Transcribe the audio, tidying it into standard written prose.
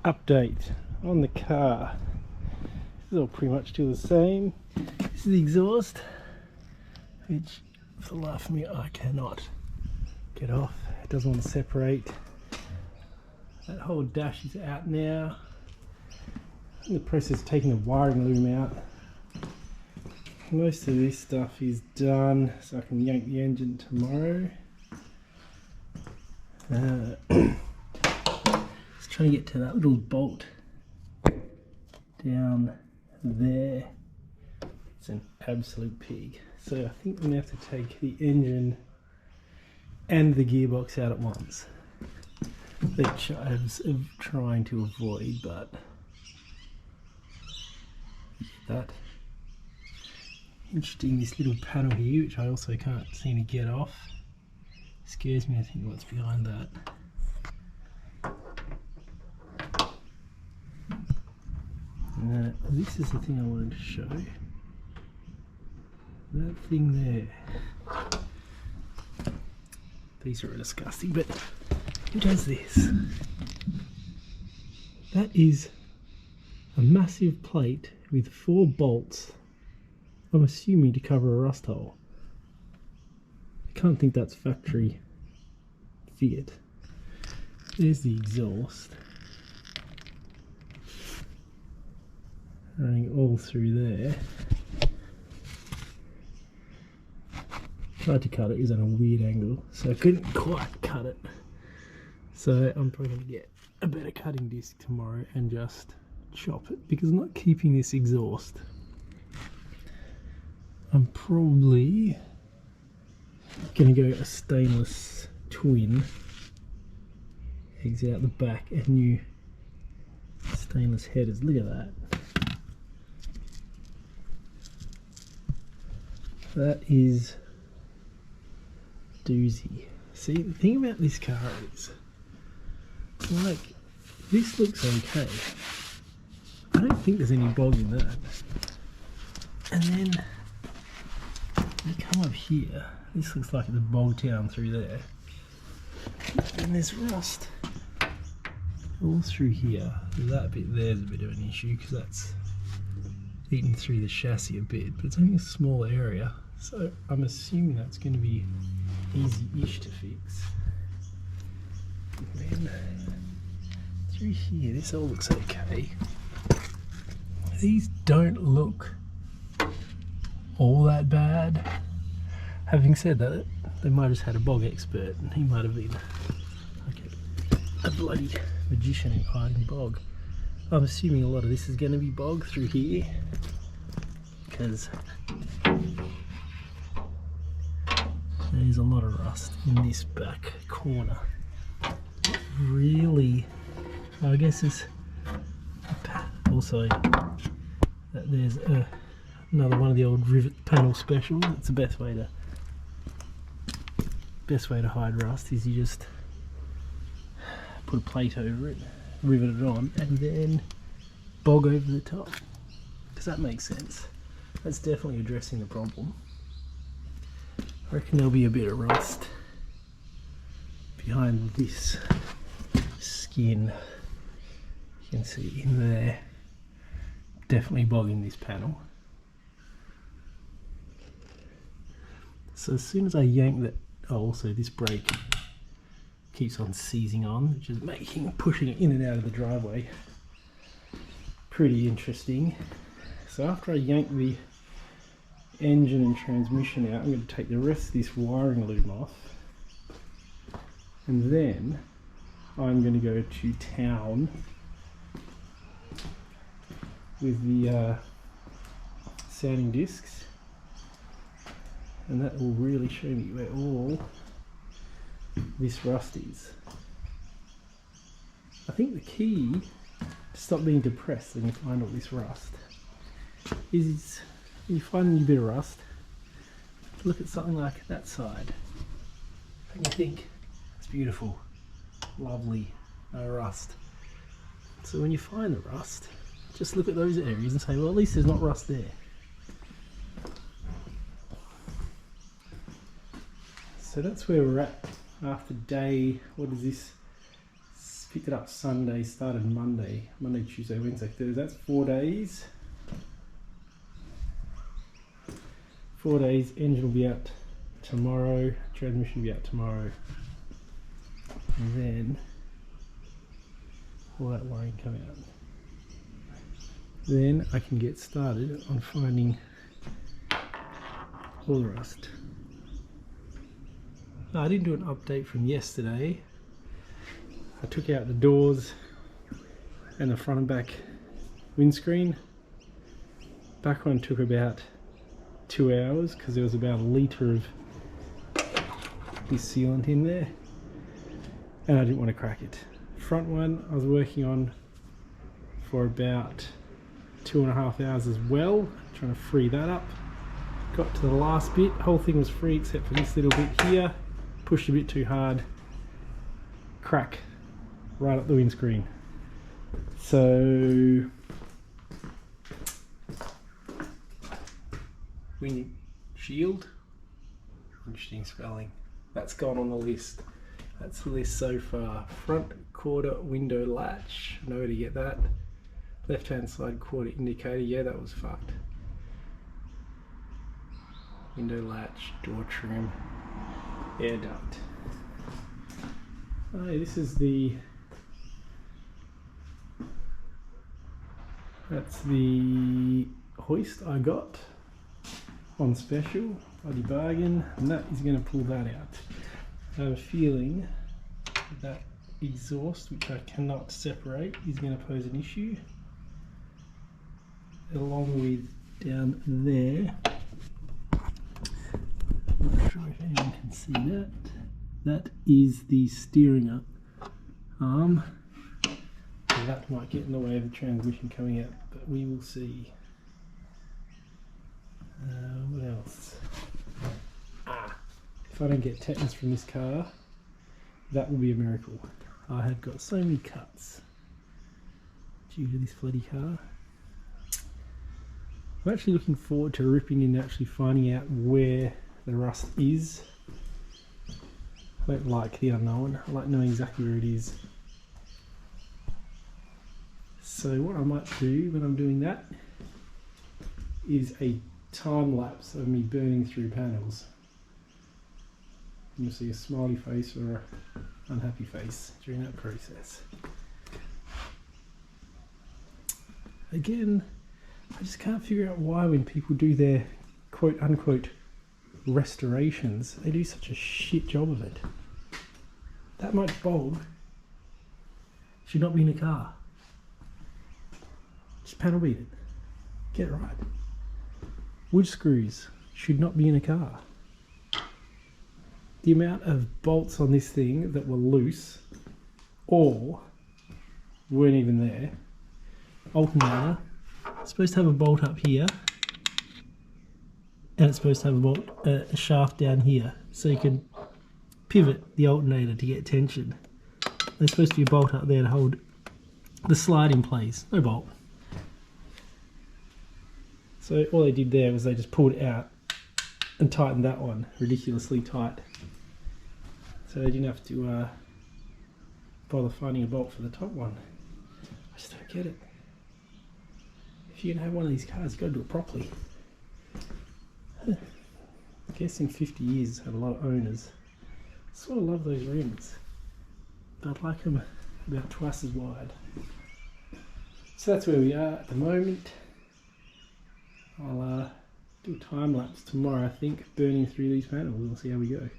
update on the car. This is all pretty much still the same. This is the exhaust, which for the life of me I cannot get off. It doesn't want to separate. That whole dash is out now. I'm in the process of taking the wiring loom out. Most of this stuff is done, so I can yank the engine tomorrow. Just trying to get to that little bolt down there. It's an absolute pig. So I think I'm going to have to take the engine and the gearbox out at once, which I was trying to avoid, but that. Interesting, this little panel here, which I also can't seem to get off. Scares me to think what's behind that. This is the thing I wanted to show. That thing there. These are disgusting, but who does this? That is a massive plate with 4 bolts. I'm assuming to cover a rust hole. I can't think that's factory Fiat. There's the exhaust running all through there. Tried to cut it, it was at a weird angle, so I couldn't quite cut it. So I'm probably going to get a better cutting disc tomorrow and just chop it, because I'm not keeping this exhaust. I'm probably going to go a stainless twin, exit out the back, and new stainless headers. Look at that. That is doozy. See, the thing about this car is, like, this looks okay. I don't think there's any bog in that. And then you come up here, this looks like it's bogged down through there. And there's rust all through here. That bit there's a bit of an issue because that's eaten through the chassis a bit, but it's only a small area, so I'm assuming that's going to be easy-ish to fix. And then through here, this all looks okay. These don't look all that bad. Having said that, they might have just had a bog expert and he might have been like a bloody magician in hiding bog. I'm assuming a lot of this is going to be bog through here because there's a lot of rust in this back corner. Really, I guess it's also that there's another one of the old rivet panel specials. It's the best way to hide rust is you just put a plate over it, rivet it on, and then bog over the top. Does that make sense? That's definitely addressing the problem. I reckon there'll be a bit of rust behind this skin. You can see in there. Definitely bogging this panel. So as soon as I yank that, oh, also this brake keeps on seizing on, which is pushing it in and out of the driveway. Pretty interesting. So after I yank the engine and transmission out, I'm going to take the rest of this wiring loom off, and then I'm going to go to town with the sounding discs, and that will really show me where all this rust is. I think the key to stop being depressed when you find all this rust is when you find a new bit of rust, look at something like that side and you think it's beautiful, lovely, no rust. So when you find the rust, just look at those areas and say, well, at least there's not rust there. So that's where we're at after day, what is this, picked it up Sunday, started Monday, Tuesday, Wednesday, Thursday. That's 4 days. 4 days, engine will be out tomorrow, transmission will be out tomorrow. And then all that wiring come out. Then I can get started on finding all the rust. I didn't do an update from yesterday. I took out the doors and the front and back windscreen. Back one took about 2 hours because there was about a litre of this sealant in there and I didn't want to crack it. Front one I was working on for about 2.5 hours as well, trying to free that up. Got to the last bit, whole thing was free except for this little bit here. Pushed a bit too hard, crack right up the windscreen. So windshield, interesting spelling. That's gone on the list. That's the list so far. Front quarter window latch, know where to get that. Left hand side quarter indicator, yeah, that was fucked. Window latch, door trim, air duct. Oh, this is that's the hoist I got on special, bloody bargain, and that is going to pull that out. I have a feeling that exhaust, which I cannot separate, is going to pose an issue, along with down there. I'm not sure if anyone can see that. That is the steering arm. So that might get in the way of the transmission coming out, but we will see. What else? If I don't get tetanus from this car, that will be a miracle. I have got so many cuts due to this bloody car. I'm actually looking forward to ripping in and actually finding out where the rust is. I don't like the unknown, I like knowing exactly where it is. So what I might do when I'm doing that is a time lapse of me burning through panels. You'll see a smiley face or an unhappy face during that process. Again, I just can't figure out why when people do their quote unquote restorations, they do such a shit job of it. That much bulb should not be in a car. Just panel beat it. Get it right. Wood screws should not be in a car. The amount of bolts on this thing that were loose or weren't even there. Alternator, it's supposed to have a bolt up here and it's supposed to have a bolt, a shaft down here, so you can pivot the alternator to get tension. There's supposed to be a bolt up there to hold the slide in place. No bolt. So all they did there was they just pulled it out and tightened that one ridiculously tight. So they didn't have to bother finding a bolt for the top one. I just don't get it. If you're going to have one of these cars, you've got to do it properly. I guess in 50 years it's had a lot of owners. I sort of love those rims, but I'd like them about twice as wide. So that's where we are at the moment. I'll do a time lapse tomorrow, I think, burning through these panels. We'll see how we go.